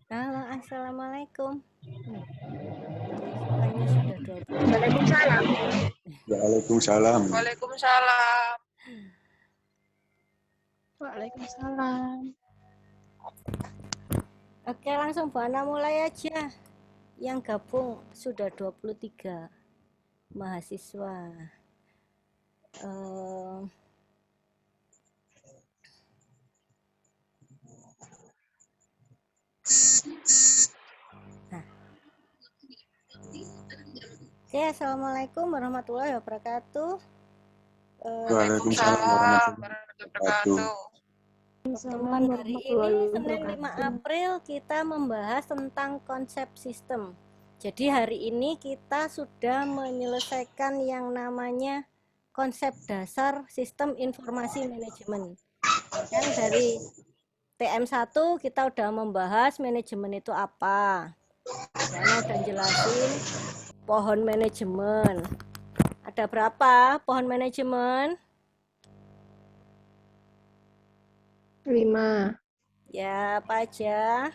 Halo, assalamualaikum. Suaranya sudah 20. Waalaikumsalam. Waalaikumsalam. Waalaikumsalam. Waalaikumsalam. Oke, langsung Bu Ana mulai aja. Yang gabung sudah 23 mahasiswa. Oke, assalamualaikum warahmatullahi wabarakatuh. Waalaikumsalam warahmatullahi wabarakatuh. Pertemuan hari ini Senin 5 April kita membahas tentang konsep sistem. Jadi hari ini kita sudah menyelesaikan yang namanya konsep dasar sistem informasi manajemen. Kan dari TM1 kita udah membahas manajemen itu apa. Karena udah jelasin pohon manajemen. Ada berapa pohon manajemen? 5. Ya, apa aja?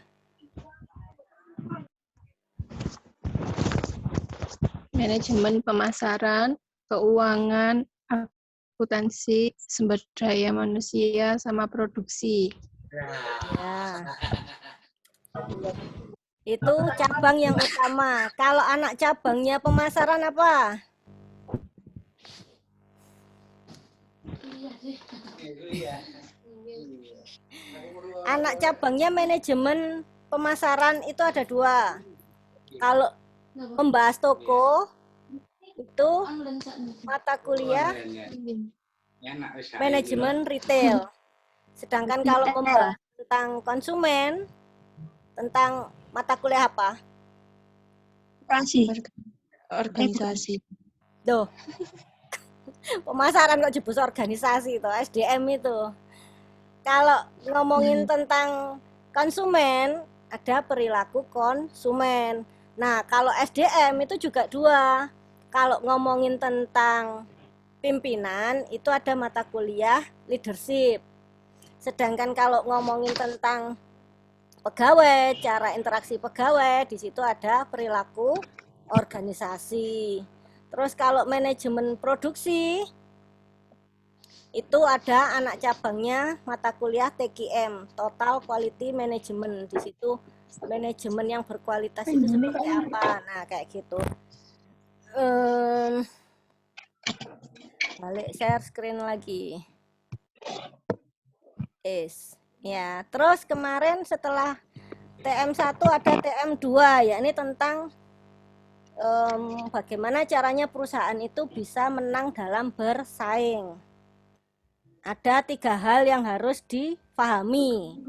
Manajemen pemasaran, keuangan, akuntansi, sumber daya manusia, sama produksi. Ya. Itu cabang yang utama. Kalau anak cabangnya pemasaran apa? Anak cabangnya manajemen pemasaran itu ada 2. Kalau membahas toko itu mata kuliah manajemen retail. Sedangkan kalau membahas tentang konsumen, tentang mata kuliah apa? Organisasi. Duh. Pemasaran kok jebus organisasi itu, SDM itu. Kalau ngomongin tentang konsumen, ada perilaku konsumen. Nah, kalau SDM itu juga 2. Kalau ngomongin tentang pimpinan, itu ada mata kuliah leadership. Sedangkan kalau ngomongin tentang pegawai, cara interaksi pegawai, di situ ada perilaku organisasi. Terus kalau manajemen produksi, itu ada anak cabangnya mata kuliah TQM, Total Quality Management. Di situ manajemen yang berkualitas itu seperti apa. Nah, kayak gitu. Balik share screen lagi. Ya, terus kemarin setelah TM1 ada TM2, ya ini tentang bagaimana caranya perusahaan itu bisa menang dalam bersaing. Ada 3 hal yang harus dipahami.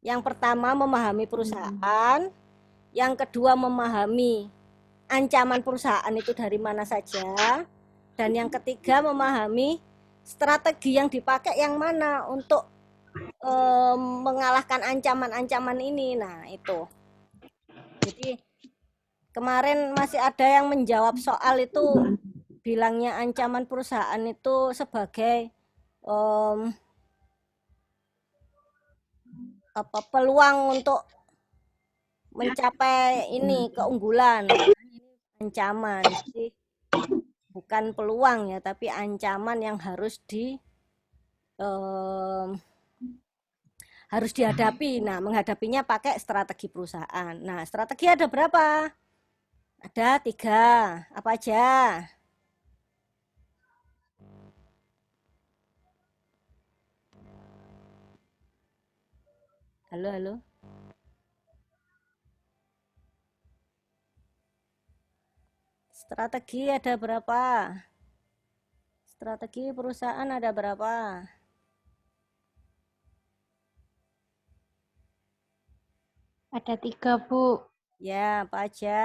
Yang pertama memahami perusahaan, yang kedua memahami ancaman perusahaan itu dari mana saja, dan yang ketiga memahami strategi yang dipakai yang mana untuk mengalahkan ancaman-ancaman ini. Nah, itu. Jadi kemarin masih ada yang menjawab soal itu bilangnya ancaman perusahaan itu sebagai peluang untuk mencapai ini keunggulan, ancaman. Jadi bukan peluang ya, tapi ancaman yang harus dihadapi. Nah, menghadapinya pakai strategi perusahaan. Nah, strategi ada berapa? Ada 3. Apa aja? Halo. Strategi ada berapa? Strategi perusahaan ada berapa? Ada 3, Bu. Ya, apa aja?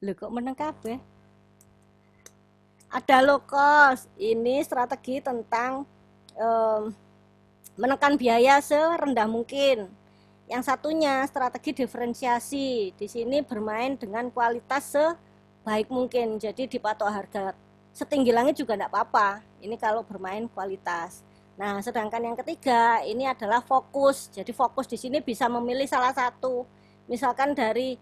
Loh, kok meneng kabeh? Ada low cost. Ini strategi tentang menekan biaya serendah mungkin. Yang satunya strategi diferensiasi. Di sini bermain dengan kualitas sebaik mungkin. Jadi dipatok harga setinggi langit juga enggak apa-apa. Ini kalau bermain kualitas. Nah, sedangkan yang ketiga ini adalah fokus. Jadi fokus di sini bisa memilih salah satu. Misalkan dari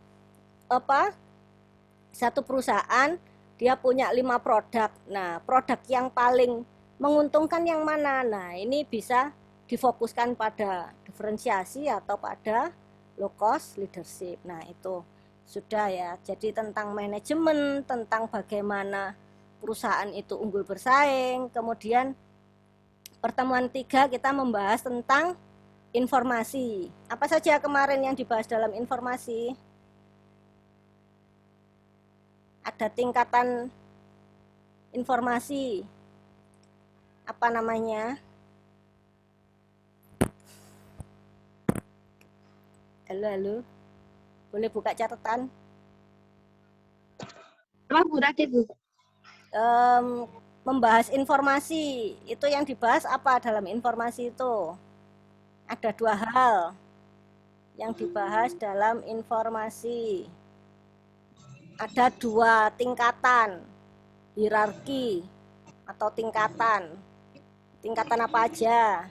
satu perusahaan dia punya 5 produk. Nah, produk yang paling menguntungkan yang mana? Nah, ini bisa difokuskan pada diferensiasi atau pada low cost leadership. Nah, itu sudah ya. Jadi tentang manajemen, tentang bagaimana perusahaan itu unggul bersaing. Kemudian pertemuan 3 kita membahas tentang informasi. Apa saja kemarin yang dibahas dalam informasi? Ada tingkatan informasi. Apa namanya? Halo. Boleh buka catatan? Apa Bu tadi Bu? Membahas informasi. Itu yang dibahas apa dalam informasi itu? Ada 2 hal yang dibahas dalam informasi. Ada 2 tingkatan hierarki atau tingkatan. Tingkatan apa aja?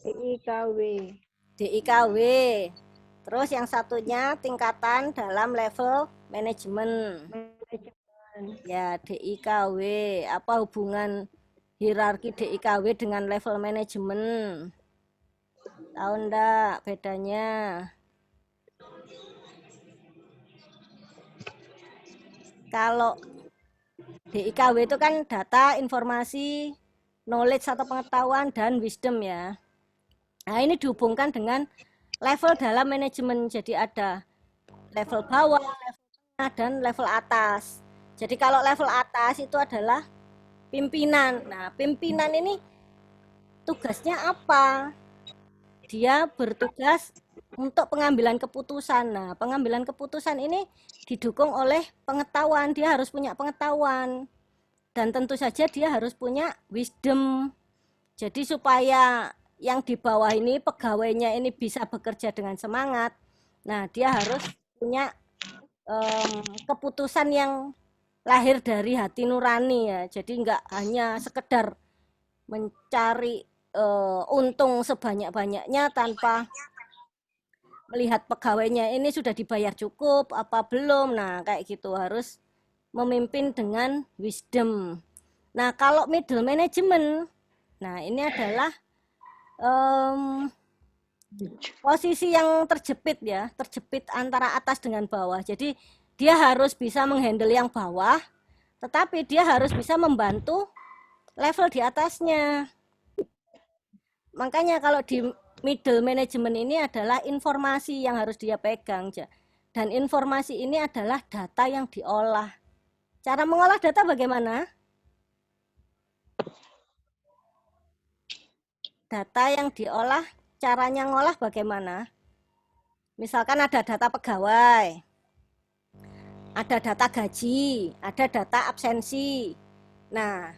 DIKW. DIKW. Terus yang satunya tingkatan dalam level manajemen. Ya, DIKW. Apa hubungan hierarki DIKW dengan level manajemen? Tahu enggak bedanya? Kalau DIKW itu kan data, informasi, knowledge atau pengetahuan, dan wisdom ya. Nah, ini dihubungkan dengan level dalam manajemen. Jadi ada level bawah, level tengah, dan level atas. Jadi kalau level atas itu adalah pimpinan. Nah, pimpinan ini tugasnya apa? Dia bertugas untuk pengambilan keputusan. Nah, pengambilan keputusan ini didukung oleh pengetahuan. Dia harus punya pengetahuan. Dan tentu saja dia harus punya wisdom. Jadi supaya yang di bawah ini, pegawainya ini bisa bekerja dengan semangat. Nah, dia harus punya keputusan yang lahir dari hati nurani ya. Jadi enggak hanya sekedar mencari untung sebanyak-banyaknya tanpa melihat pegawainya ini sudah dibayar cukup apa belum. Nah, kayak gitu, harus memimpin dengan wisdom. Nah, kalau middle management, nah ini adalah posisi yang terjepit ya, terjepit antara atas dengan bawah. Jadi dia harus bisa menghandle yang bawah, tetapi dia harus bisa membantu level di atasnya. Makanya kalau di middle management ini adalah informasi yang harus dia pegang. Dan informasi ini adalah data yang diolah. Cara mengolah data bagaimana? Data yang diolah, caranya ngolah bagaimana? Misalkan ada data pegawai, ada data gaji, ada data absensi. Nah,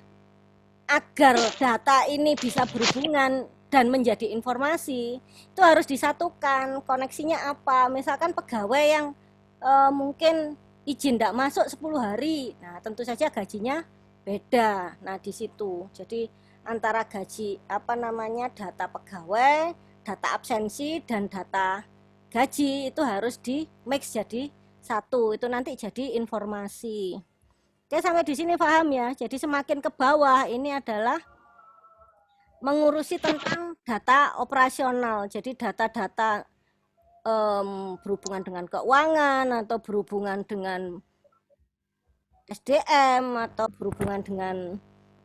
agar data ini bisa berhubungan dan menjadi informasi, itu harus disatukan. Koneksinya apa? Misalkan pegawai yang mungkin izin tidak masuk 10 hari. Nah, tentu saja gajinya beda. Nah, di situ. Jadi antara gaji data pegawai, data absensi dan data gaji itu harus di mix jadi satu. Itu nanti jadi informasi. Oke, sampai di sini paham ya. Jadi semakin ke bawah ini adalah mengurusi tentang data operasional. Jadi data-data berhubungan dengan keuangan atau berhubungan dengan SDM atau berhubungan dengan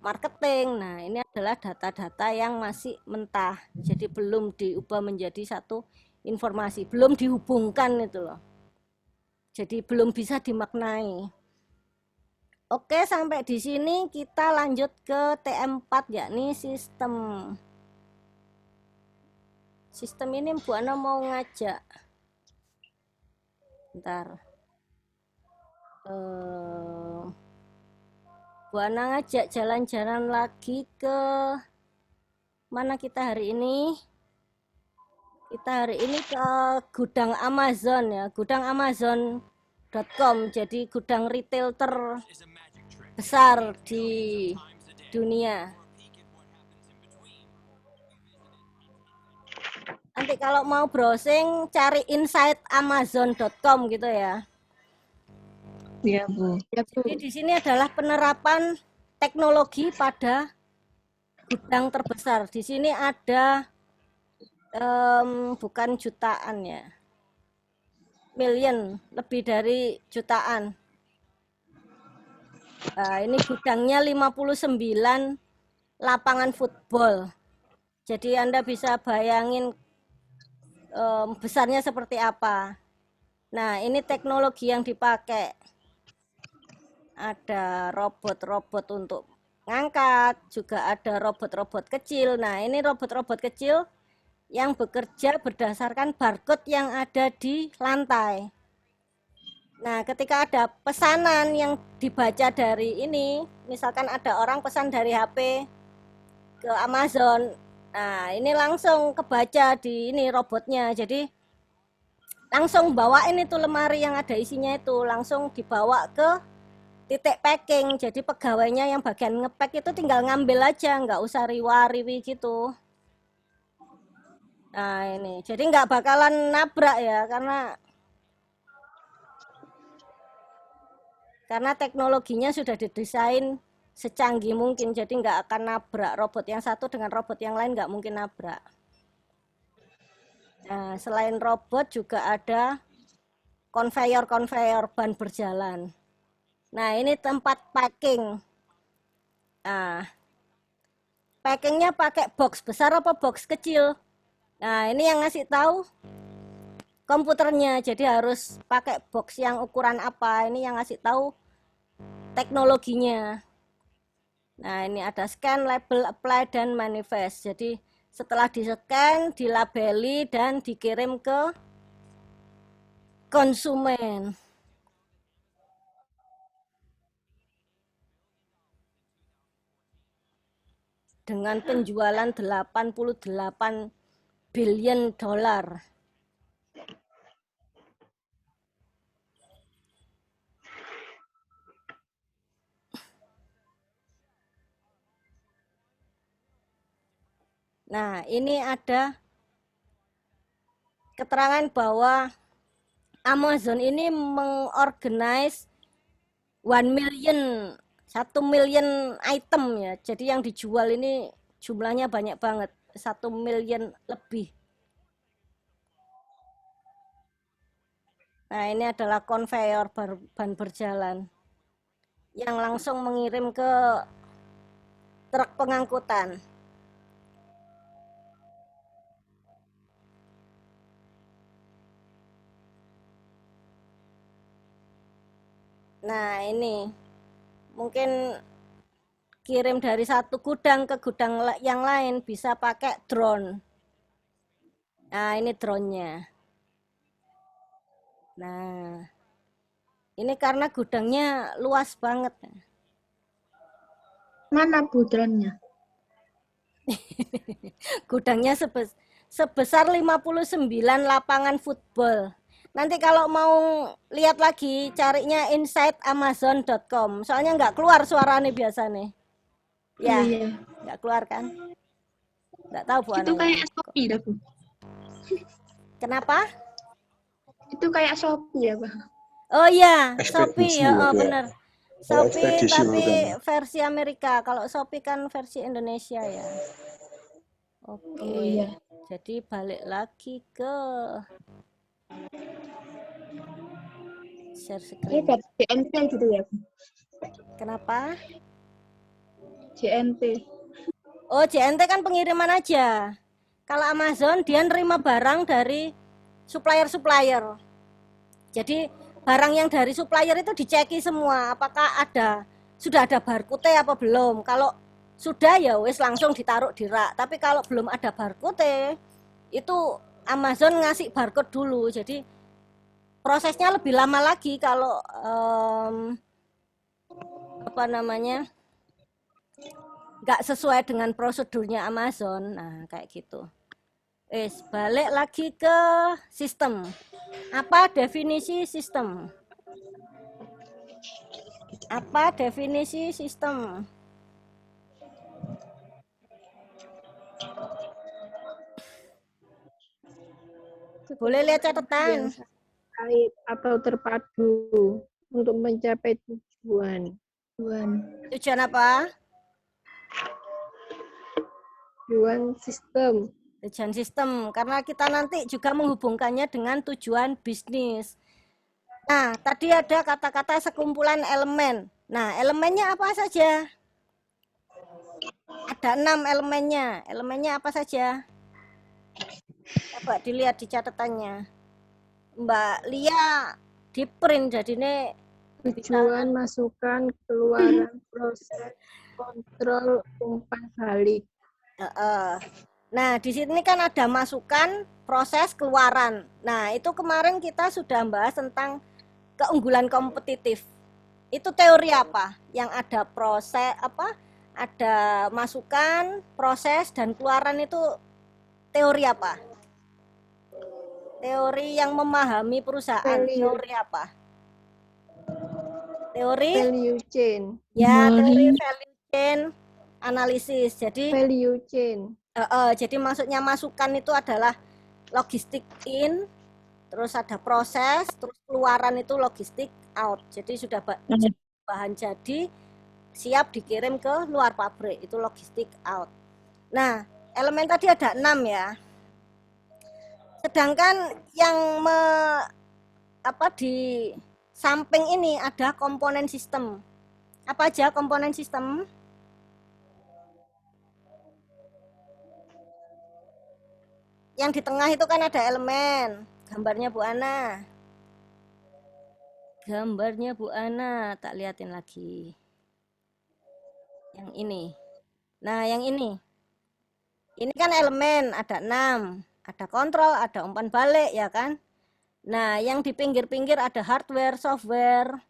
marketing. Nah, ini adalah data-data yang masih mentah. Jadi belum diubah menjadi satu informasi, belum dihubungkan itu loh. Jadi belum bisa dimaknai. Oke, sampai di sini kita lanjut ke TM4 yakni sistem. Sistem ini Bu Ana mau ngajak. Bentar. Bu Ana ngajak jalan-jalan lagi ke mana kita hari ini? Kita hari ini ke gudang Amazon ya. Gudang Amazon Amazon.com, jadi gudang retail terbesar di dunia. Nanti kalau mau browsing cari insightamazon.com gitu ya. Iya, Bu. Ya, Bu. Jadi di sini adalah penerapan teknologi pada gudang terbesar. Di sini ada bukan jutaan ya, million, lebih dari jutaan. Nah, ini gudangnya 59 lapangan football. Jadi Anda bisa bayangin besarnya seperti apa. Nah, ini teknologi yang dipakai. Ada robot-robot untuk ngangkat, juga ada robot-robot kecil. Nah, ini robot-robot kecil yang bekerja berdasarkan barcode yang ada di lantai. Nah, ketika ada pesanan yang dibaca dari ini, misalkan ada orang pesan dari HP ke Amazon, nah ini langsung kebaca di ini robotnya. Jadi langsung bawain itu lemari yang ada isinya itu, langsung dibawa ke titik packing. Jadi pegawainya yang bagian ngepack itu tinggal ngambil aja, nggak usah riwa-riwi gitu. Nah ini, jadi nggak bakalan nabrak ya, karena teknologinya sudah didesain secanggih mungkin, jadi nggak akan nabrak. Robot yang satu dengan robot yang lain nggak mungkin nabrak. Nah, selain robot juga ada konveyor ban berjalan. Nah, ini tempat packing. Nah, packingnya pakai box besar apa box kecil? Nah, ini yang ngasih tahu komputernya, jadi harus pakai box yang ukuran apa. Ini yang ngasih tahu teknologinya. Nah, ini ada scan, label, apply, dan manifest. Jadi setelah di-scan, dilabeli, dan dikirim ke konsumen. Dengan penjualan 88 billion dolar. Nah, ini ada keterangan bahwa Amazon ini mengorganize 1 million item ya. Jadi yang dijual ini jumlahnya banyak banget, 1 million lebih. Nah, ini adalah konveyor ban berjalan yang langsung mengirim ke truk pengangkutan. Nah, ini mungkin kirim dari satu gudang ke gudang yang lain bisa pakai drone. Nah, ini drone-nya. Nah, ini karena gudangnya luas banget. Mana Bu drone-nya? Gudangnya sebesar 59 lapangan football. Nanti kalau mau lihat lagi, carinya insightamazon.com. Soalnya nggak keluar suaranya biasa nih. Ya, Iya. nggak keluar kan? Nggak tahu Bu Itu Ananya. kayak Shopee dah, Bu. Kenapa? Itu kayak Shopee ya, Pak. Oh iya, Ekspedisi Shopee ya, ya, Bu, ya. bener. Shopee Ekspedisi tapi bukan. versi Amerika. Kalau Shopee kan versi Indonesia ya. Oke. Oh iya. Jadi balik lagi ke share Ini screen. dari JNT gitu ya, Bu. Kenapa? JNT. Oh, JNT kan pengiriman aja. Kalau Amazon dia nerima barang dari supplier-supplier. Jadi barang yang dari supplier itu diceki semua, apakah sudah ada barcode apa belum. Kalau sudah ya wis langsung ditaruh di rak. Tapi kalau belum ada barcode, itu Amazon ngasih barcode dulu. Jadi prosesnya lebih lama lagi kalau nggak sesuai dengan prosedurnya Amazon. Nah, kayak gitu. Balik lagi ke sistem. Apa definisi sistem? Apa definisi sistem? Boleh lihat catatan. Yang kait atau terpadu untuk mencapai tujuan. Tujuan apa? Tujuan sistem. Tujuan sistem, karena kita nanti juga menghubungkannya dengan tujuan bisnis. Nah, tadi ada kata-kata sekumpulan elemen. Nah, elemennya apa saja? Ada 6 elemennya. Elemennya apa saja? Coba dilihat di catatannya. Mbak Lia di print, jadi ini Tujuan, masukan, keluaran, proses, kontrol, umpan balik. Nah, di sini kan ada masukan, proses, keluaran. Nah, itu kemarin kita sudah bahas tentang keunggulan kompetitif. Itu teori apa? Yang ada proses apa? Ada masukan, proses, dan keluaran itu teori apa? Teori yang memahami perusahaan. Value. Teori apa? Teori? Value chain. Ya, teori value chain analisis. Jadi Value chain. jadi maksudnya masukan itu adalah logistik in, terus ada proses, terus keluaran itu logistik out. Jadi sudah bahan jadi siap dikirim ke luar pabrik, itu logistik out. Nah, elemen tadi ada 6 ya. Sedangkan yang di samping ini ada komponen sistem. Apa aja komponen sistem? Yang di tengah itu kan ada elemen. Gambarnya Bu Ana. Gambarnya Bu Ana, tak liatin lagi. Yang ini. Nah, yang ini. Ini kan elemen, ada 6. Ada kontrol, ada umpan balik, ya kan? Nah, yang di pinggir-pinggir ada hardware, software,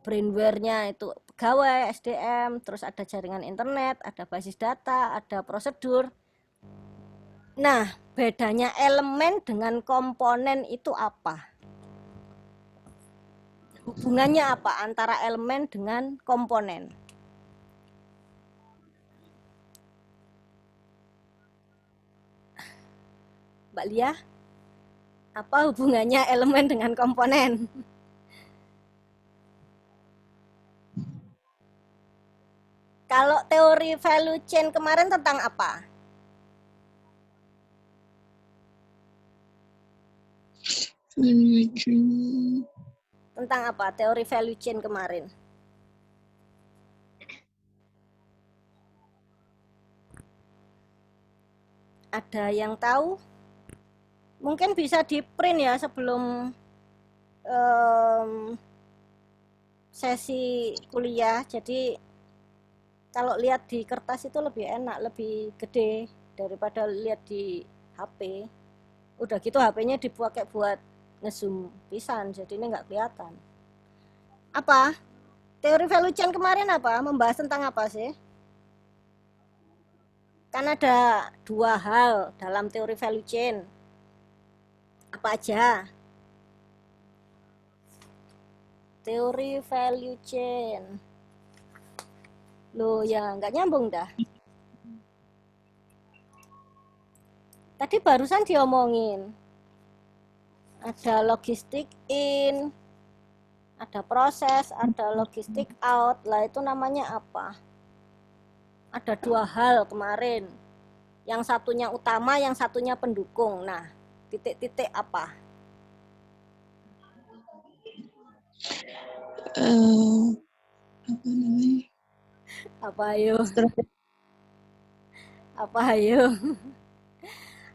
brainware-nya itu pegawai, SDM, terus ada jaringan internet, ada basis data, ada prosedur. Nah, bedanya elemen dengan komponen itu apa? Hubungannya apa antara elemen dengan komponen? Mbak Lia, apa hubungannya elemen dengan komponen? Kalau teori value chain kemarin tentang apa? Tentang apa teori value chain kemarin? Ada yang tahu? Mungkin bisa di print ya sebelum sesi kuliah. Jadi kalau lihat di kertas itu lebih enak, lebih gede daripada lihat di HP. Udah gitu HP-nya dipakai buat ngezoom pisan, jadi ini nggak kelihatan. Apa? Teori value chain kemarin apa? Membahas tentang apa sih? Kan ada 2 hal dalam teori value chain. Apa aja? Teori value chain. Loh ya, nggak nyambung dah. Tadi barusan diomongin. Ada logistik in, ada proses, ada logistik out. Lah itu namanya apa? Ada 2 hal kemarin. Yang satunya utama, yang satunya pendukung. Nah, titik-titik apa? Apa namanya? Apa ayo? Apa ayo?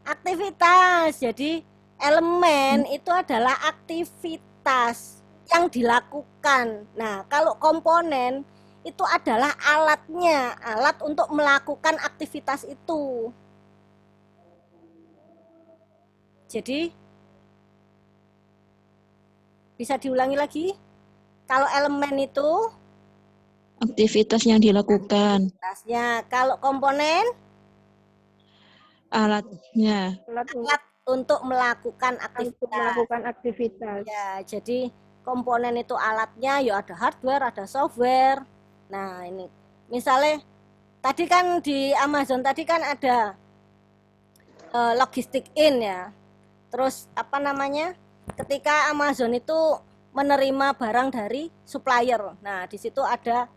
Aktivitas. Jadi elemen itu adalah aktivitas yang dilakukan. Nah, kalau komponen itu adalah alatnya, alat untuk melakukan aktivitas itu. Jadi bisa diulangi lagi? Kalau elemen itu Aktivitas yang dilakukan, aktivitasnya, kalau komponen alatnya. Alat alat untuk melakukan untuk aktivitas. melakukan aktivitas. Ya, jadi komponen itu alatnya, ya ada hardware, ada software. Nah, ini misalnya tadi kan di Amazon tadi kan ada logistik in ya. Terus apa namanya? Ketika Amazon itu menerima barang dari supplier. Nah, di situ ada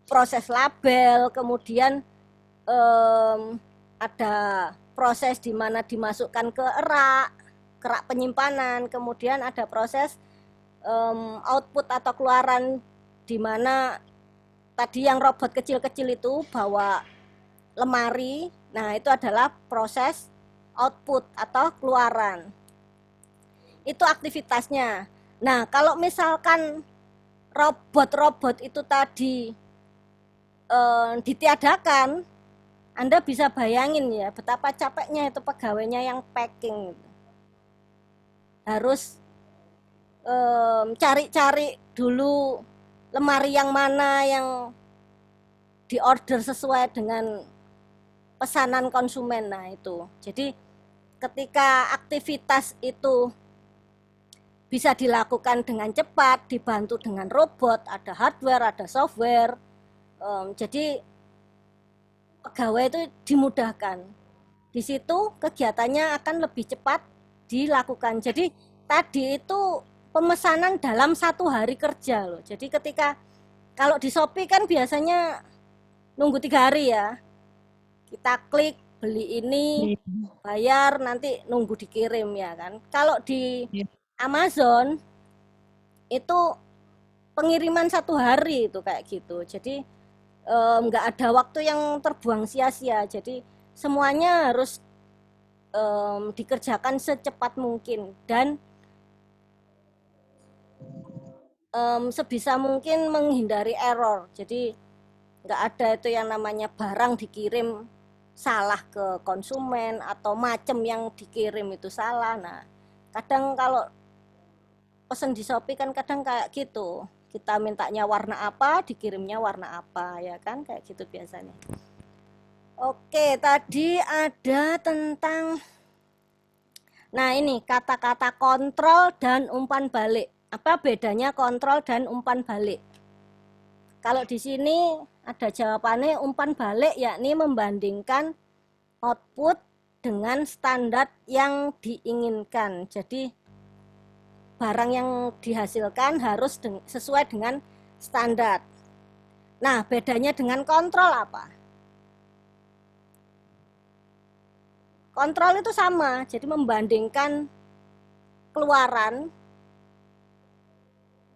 proses label, kemudian ada proses di mana dimasukkan ke kerak penyimpanan, kemudian ada proses output atau keluaran di mana tadi yang robot kecil-kecil itu bawa lemari. Nah, itu adalah proses output atau keluaran. Itu aktivitasnya. Nah, kalau misalkan robot-robot itu tadi ditiadakan, Anda bisa bayangin ya betapa capeknya itu pegawainya yang packing. Harus cari-cari dulu lemari yang mana yang diorder sesuai dengan pesanan konsumen. Nah, itu. Jadi ketika aktivitas itu bisa dilakukan dengan cepat, dibantu dengan robot, ada hardware, ada software. Jadi pegawai itu dimudahkan. Di situ kegiatannya akan lebih cepat dilakukan. Jadi tadi itu pemesanan dalam 1 hari kerja loh. Jadi ketika kalau di Shopee kan biasanya nunggu 3 hari ya. Kita klik beli ini, bayar, nanti nunggu dikirim ya kan. Kalau di Amazon itu pengiriman 1 hari itu kayak gitu. Jadi nggak ada waktu yang terbuang sia-sia. Jadi semuanya harus dikerjakan secepat mungkin dan sebisa mungkin menghindari error. Jadi nggak ada itu yang namanya barang dikirim salah ke konsumen atau macam yang dikirim itu salah. Nah, kadang kalau pesen di Shopee kan kadang kayak gitu. Kita mintanya warna apa, dikirimnya warna apa, ya kan? Kayak gitu biasanya. Oke, tadi ada tentang nah ini kata-kata kontrol dan umpan balik. Apa bedanya kontrol dan umpan balik? Kalau di sini ada jawabannya umpan balik, yakni membandingkan output dengan standar yang diinginkan. Jadi barang yang dihasilkan harus sesuai dengan standar. Nah, bedanya dengan kontrol apa? Kontrol itu sama, jadi membandingkan keluaran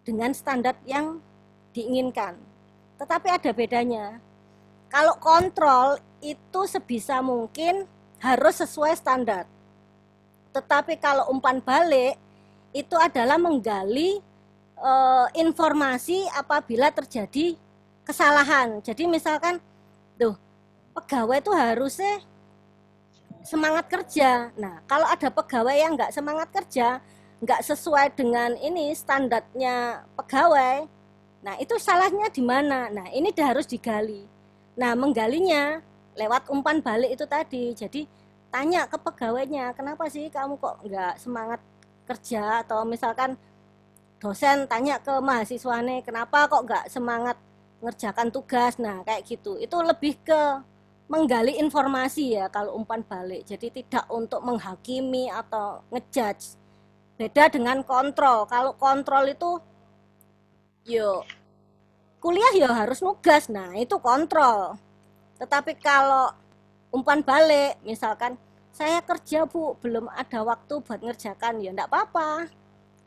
dengan standar yang diinginkan. Tetapi ada bedanya. Kalau kontrol itu sebisa mungkin harus sesuai standar. Tetapi kalau umpan balik itu adalah menggali informasi apabila terjadi kesalahan. Jadi misalkan, pegawai itu harusnya semangat kerja. Nah, kalau ada pegawai yang nggak semangat kerja, nggak sesuai dengan ini standarnya pegawai, nah itu salahnya di mana? Nah, ini harus digali. Nah, menggalinya lewat umpan balik itu tadi. Jadi tanya ke pegawainya, kenapa sih kamu kok nggak semangat kerja? Atau misalkan dosen tanya ke mahasiswanya, kenapa kok nggak semangat ngerjakan tugas? Nah, kayak gitu. Itu lebih ke menggali informasi ya kalau umpan balik. Jadi tidak untuk menghakimi atau ngejudge. Beda dengan kontrol. Kalau kontrol itu kuliah ya harus nugas. Nah, itu kontrol. Tetapi kalau umpan balik, misalkan saya kerja Bu, belum ada waktu buat ngerjakan, ya enggak apa-apa.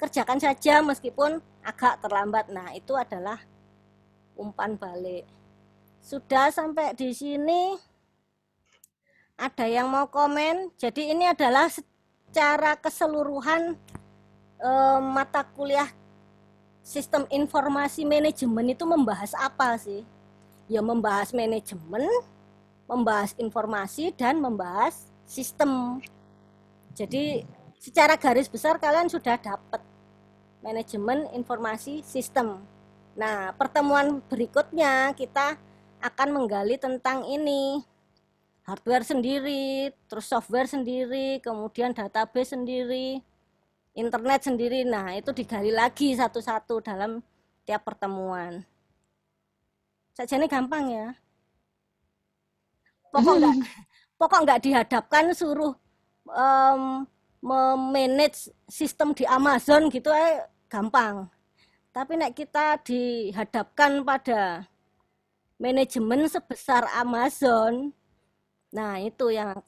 Kerjakan saja meskipun agak terlambat. Nah, itu adalah umpan balik. Sudah sampai di sini. Ada yang mau komen? Jadi ini adalah secara keseluruhan mata kuliah sistem informasi manajemen itu membahas apa sih? Ya membahas manajemen, membahas informasi, dan membahas sistem. Jadi secara garis besar kalian sudah dapat manajemen, informasi, sistem. Nah, pertemuan berikutnya kita akan menggali tentang ini. Hardware sendiri, terus software sendiri, kemudian database sendiri. internet sendiri. Nah, itu digali lagi satu-satu dalam tiap pertemuan. Sajane gampang ya. Pokok nggak dihadapkan suruh memanage sistem di Amazon gitu gampang. Tapi nek kita dihadapkan pada manajemen sebesar Amazon, nah itu yang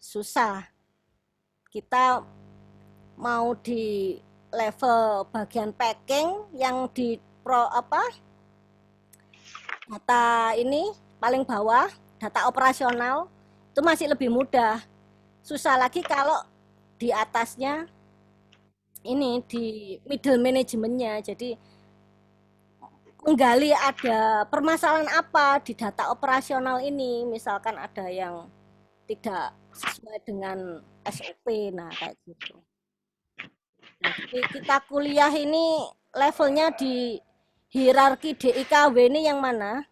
susah. Kita mau di level bagian packing yang di data ini paling bawah, data operasional itu masih lebih mudah. Susah lagi kalau di atasnya ini di middle manajemennya. Jadi menggali ada permasalahan apa di data operasional ini, misalkan ada yang tidak sesuai dengan SOP, nah kayak gitu. Nah, jadi kita kuliah ini levelnya di hierarki DIKW ini yang mana?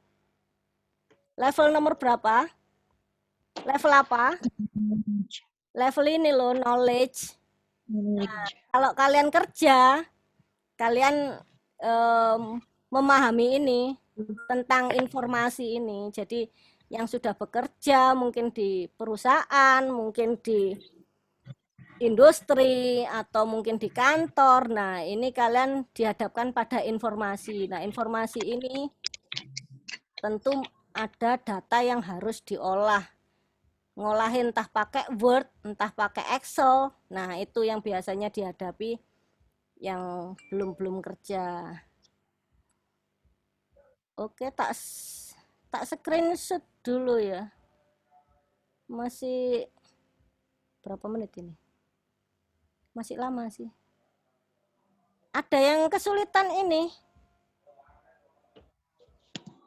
Level nomor berapa? Level apa? Level ini loh, knowledge. Nah, kalau kalian kerja, kalian memahami ini tentang informasi ini. Jadi yang sudah bekerja mungkin di perusahaan, mungkin di industri, atau mungkin di kantor. Nah, ini kalian dihadapkan pada informasi. Nah, informasi ini tentu ada data yang harus diolah. Ngolahin entah pakai Word, entah pakai Excel. Nah, itu yang biasanya dihadapi yang belum kerja. Oke, tak screenshot dulu ya. Masih berapa menit ini? Masih lama sih. Ada yang kesulitan ini.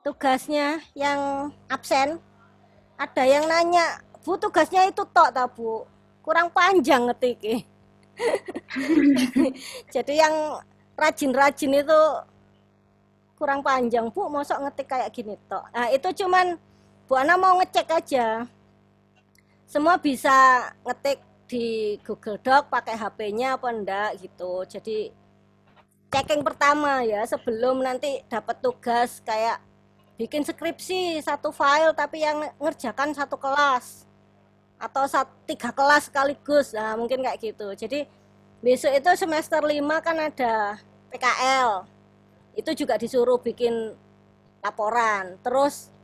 Tugasnya yang absen. Ada yang nanya, Bu, tugasnya itu tok tak, Bu? Kurang panjang ngetik. Jadi yang rajin-rajin itu kurang panjang, Bu, mosok ngetik kayak gini tok. Nah, itu cuman Bu Ana mau ngecek aja. Semua bisa ngetik di Google Doc pakai HP-nya apa enggak gitu. Jadi checking pertama ya, sebelum nanti dapat tugas kayak bikin skripsi satu file tapi yang ngerjakan satu kelas atau 3 kelas sekaligus. Nah, mungkin kayak gitu. Jadi besok itu semester 5 kan ada PKL. Itu juga disuruh bikin laporan. Terus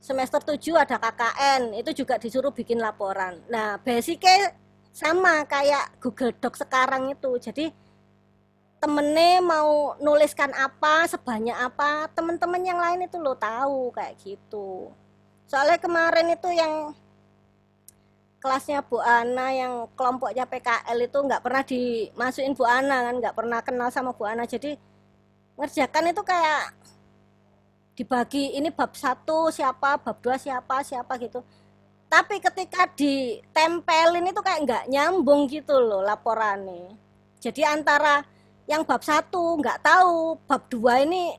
semester 7 ada KKN, itu juga disuruh bikin laporan. Nah, basicnya sama kayak Google Doc sekarang itu. Jadi temennya mau nuliskan apa, sebanyak apa, temen-temen yang lain itu lo tahu kayak gitu. Soalnya kemarin itu yang kelasnya Bu Ana yang kelompoknya PKL itu nggak pernah dimasukin Bu Ana kan, nggak pernah kenal sama Bu Ana. Jadi ngerjakan itu kayak dibagi ini bab 1 siapa, bab 2 siapa gitu. Tapi ketika ditempelin itu kayak nggak nyambung gitu loh laporannya. Jadi antara yang bab 1 nggak tahu, bab 2 ini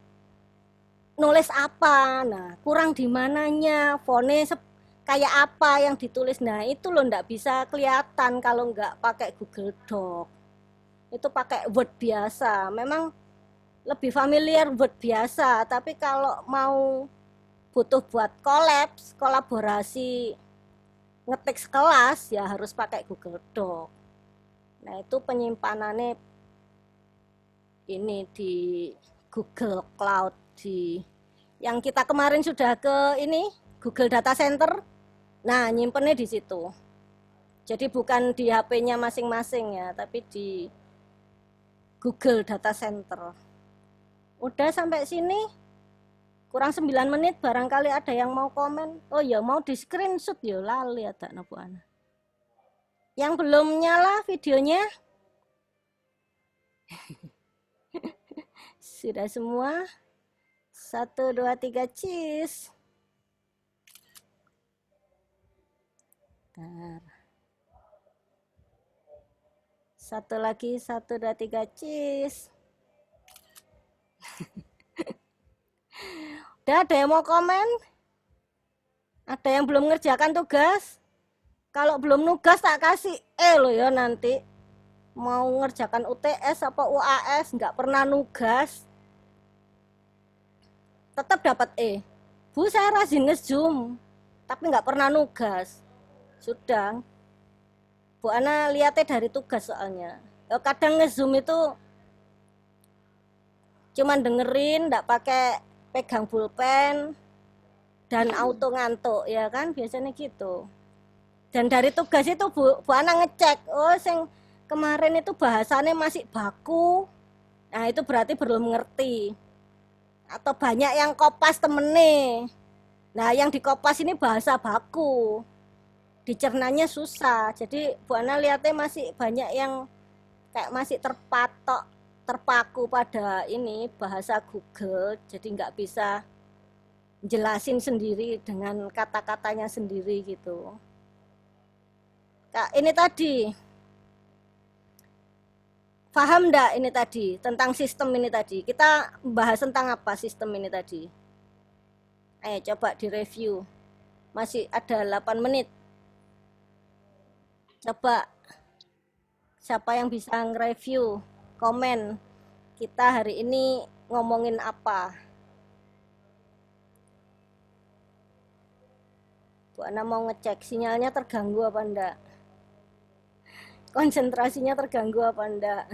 nulis apa, nah kurang di mananya, fontnya kayak apa yang ditulis. Nah itu loh nggak bisa kelihatan kalau nggak pakai Google Doc. Itu pakai Word biasa. Memang lebih familiar Word biasa, tapi kalau mau butuh buat kolaborasi ngetik sekelas ya harus pakai Google Doc. Nah itu penyimpanannya ini di Google Cloud, yang kita kemarin sudah ke ini Google Data Center. Nah nyimpennya di situ. Jadi bukan di HP-nya masing-masing ya, tapi di Google Data Center. Udah sampai sini. Kurang 9 menit, barangkali ada yang mau komen. Oh ya, mau di screenshot ya, lali ada Bu Ana. Yang belum nyala videonya? Sudah semua? 1, 2, 3, cheese. Bentar. 1 lagi, 1, 2, 3, cheese. Udah ada yang mau komen? Ada yang belum ngerjakan tugas? Kalau belum nugas tak kasih loh ya nanti. mau ngerjakan UTS apa UAS, nggak pernah nugas, tetap dapat E. Bu, saya rajin nge-zoom, tapi nggak pernah nugas. Sudah, Bu Ana lihatnya dari tugas soalnya. Kadang nge-zoom itu cuman dengerin, nggak pakai pegang pulpen, dan auto ngantuk, ya kan, biasanya gitu. Dan dari tugas itu Bu Ana ngecek, oh sing kemarin itu bahasannya masih baku, nah itu berarti belum ngerti. Atau banyak yang kopas temennya, nah yang dikopas ini bahasa baku, dicernanya susah. Jadi Bu Ana lihatnya masih banyak yang kayak masih terpaku pada ini bahasa Google, jadi nggak bisa jelasin sendiri dengan kata-katanya sendiri gitu. Kak, ini tadi paham enggak ini tadi tentang sistem ini tadi? Kita bahas tentang apa sistem ini tadi? Ayo coba direview. Masih ada 8 menit. Coba siapa yang bisa nge-review, komen. Kita hari ini ngomongin apa? Bu Ana mau ngecek sinyalnya terganggu apa enggak? Konsentrasinya terganggu apa enggak?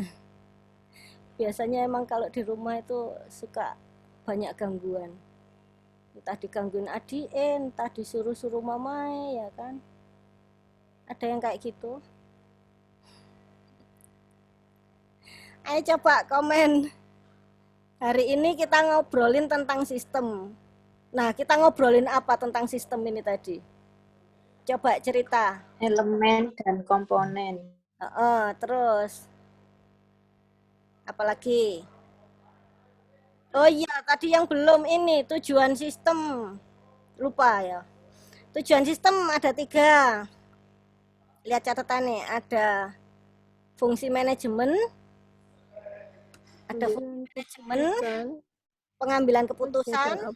Biasanya emang kalau di rumah itu suka banyak gangguan. Entah digangguin adik, entah disuruh-suruh mamai, ya kan? Ada yang kayak gitu. Ayo coba komen. Hari ini kita ngobrolin tentang sistem. Nah, kita ngobrolin apa tentang sistem ini tadi? Coba cerita. Elemen dan komponen. Terus apalagi? Oh iya, tadi yang belum ini tujuan sistem. Lupa ya. Tujuan sistem ada 3. Lihat catatannya, ada fungsi manajemen, ada fungsi manajemen, pengambilan keputusan,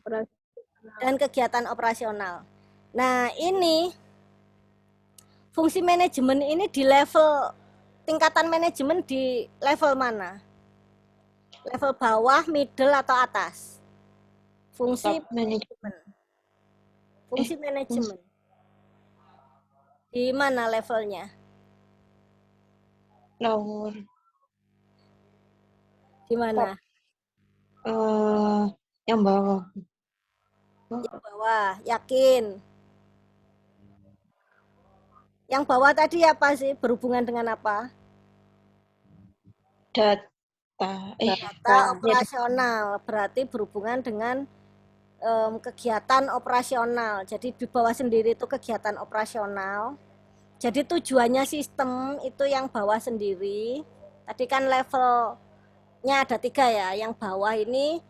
dan kegiatan operasional. Nah, ini fungsi manajemen ini di level tingkatan manajemen di level mana? Level bawah, middle, atau atas? Fungsi manajemen. Fungsi manajemen. Di mana levelnya? Lower. Di mana? Yang bawah. Yang bawah, yakin. Yang bawah tadi apa sih? Berhubungan dengan apa? Data. Data operasional. Berarti berhubungan dengan kegiatan operasional. Jadi di bawah sendiri itu kegiatan operasional. Jadi tujuannya sistem itu yang bawah sendiri. Tadi kan levelnya ada 3 ya. Yang bawah ini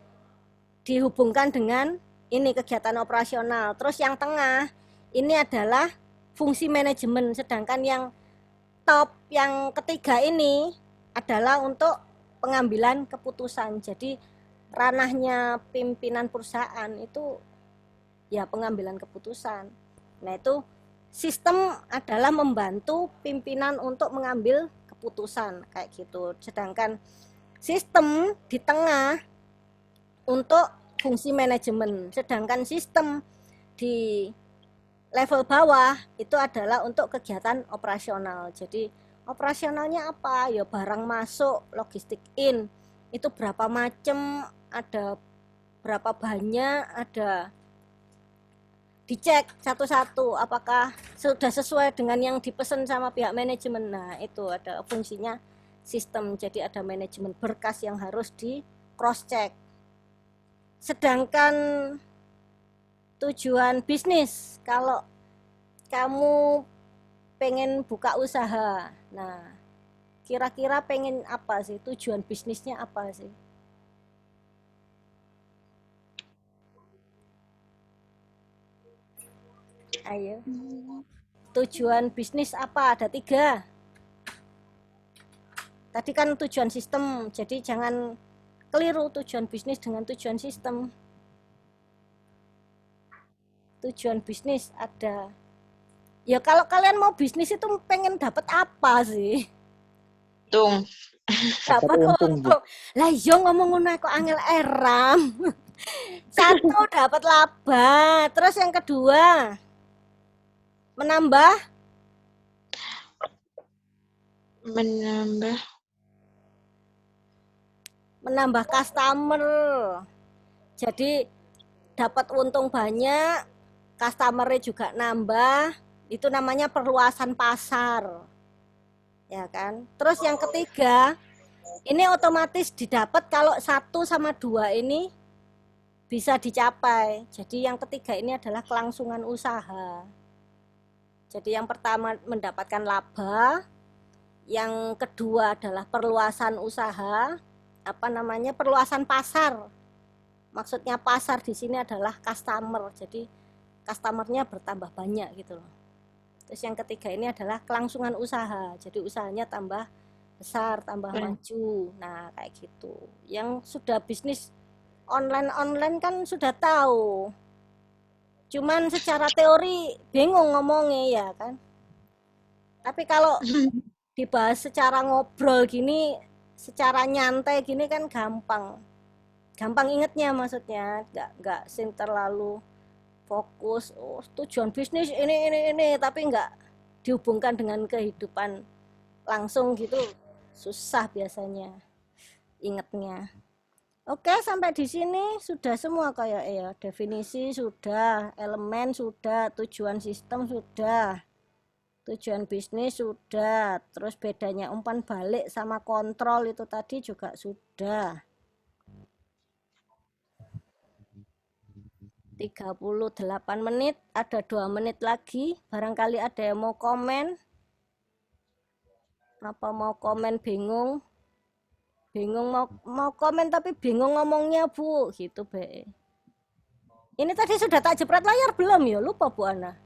dihubungkan dengan ini kegiatan operasional. Terus yang tengah ini adalah fungsi manajemen. Sedangkan yang top yang ketiga ini adalah untuk pengambilan keputusan. Jadi ranahnya pimpinan perusahaan itu ya pengambilan keputusan. Nah, itu sistem adalah membantu pimpinan untuk mengambil keputusan kayak gitu. Sedangkan sistem di tengah untuk fungsi manajemen. Sedangkan sistem di level bawah itu adalah untuk kegiatan operasional. Jadi operasionalnya apa? Ya barang masuk, logistik in. Itu berapa macam, ada berapa banyak, ada dicek satu-satu apakah sudah sesuai dengan yang dipesan sama pihak manajemen. Nah, itu ada fungsinya sistem. Jadi ada manajemen berkas yang harus di cross check. Sedangkan tujuan bisnis, kalau kamu pengen buka usaha, nah kira-kira pengen apa sih? Tujuan bisnisnya apa sih? Ayo. Tujuan bisnis apa? Ada 3. Tadi kan tujuan sistem, jadi jangan keliru tujuan bisnis dengan tujuan sistem. Tujuan bisnis ada. Ya kalau kalian mau bisnis itu pengen dapat apa sih? Untung. Dapat untung. Lah iya ngomong ngono kok angel eram. Satu dapat laba. Terus yang kedua menambah Menambah customer. Jadi dapat untung banyak, customer-nya juga nambah. Itu namanya perluasan pasar. Ya kan? Terus yang ketiga, ini otomatis didapat kalau 1 sama 2 ini bisa dicapai. Jadi yang ketiga ini adalah kelangsungan usaha. Jadi yang pertama mendapatkan laba, yang kedua adalah perluasan usaha, perluasan pasar. Maksudnya pasar di sini adalah customer. Jadi customernya bertambah banyak gitu loh. Terus yang ketiga ini adalah kelangsungan usaha. Jadi usahanya tambah besar, tambah maju. Nah, kayak gitu. Yang sudah bisnis online kan sudah tahu. Cuman secara teori bingung ngomongnya ya kan. Tapi kalau dibahas secara ngobrol gini, secara nyantai gini kan gampang. Gampang ingetnya maksudnya, nggak sing terlalu fokus. Oh, tujuan bisnis ini, tapi nggak dihubungkan dengan kehidupan langsung gitu, susah biasanya ingetnya. Oke, sampai di sini sudah semua kayak ya. Definisi sudah, elemen sudah, tujuan sistem sudah, tujuan bisnis sudah, terus bedanya umpan balik sama kontrol itu tadi juga sudah. 38 menit, ada 2 menit lagi. Barangkali ada yang mau komen. Apa mau komen bingung? Bingung mau komen tapi bingung ngomongnya Bu, gitu be. Ini tadi sudah tak jepret layar belum ya? Lupa Bu Ana.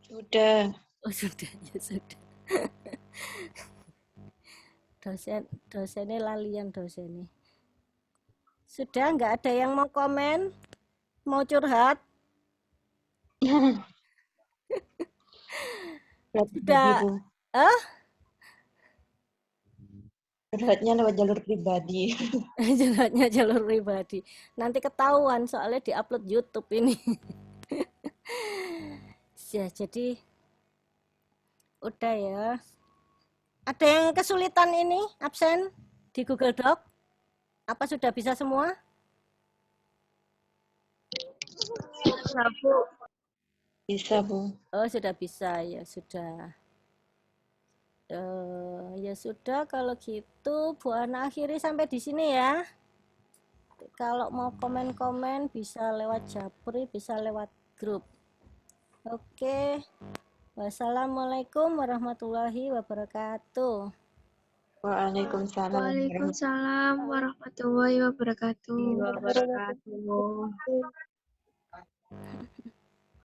Sudah. Oh sudah ya sudah. dosennya lalian dosennya. Sudah nggak ada yang mau komen? Mau curhat? Sudah. Curhatnya lewat jalur pribadi. Curhatnya jalur pribadi. Nanti ketahuan soalnya diupload YouTube ini. Ya, jadi udah ya. Ada yang kesulitan ini absen di Google Doc? Apa sudah bisa semua? Bisa, Bu. Oh, sudah bisa ya, sudah. Ya sudah kalau gitu Bu Ana akhiri sampai di sini ya. Kalau mau komen-komen bisa lewat Japri, bisa lewat grup. Oke. Wassalamualaikum warahmatullahi wabarakatuh. Waalaikumsalam. Waalaikumsalam warahmatullahi wabarakatuh. Wabarakatuh.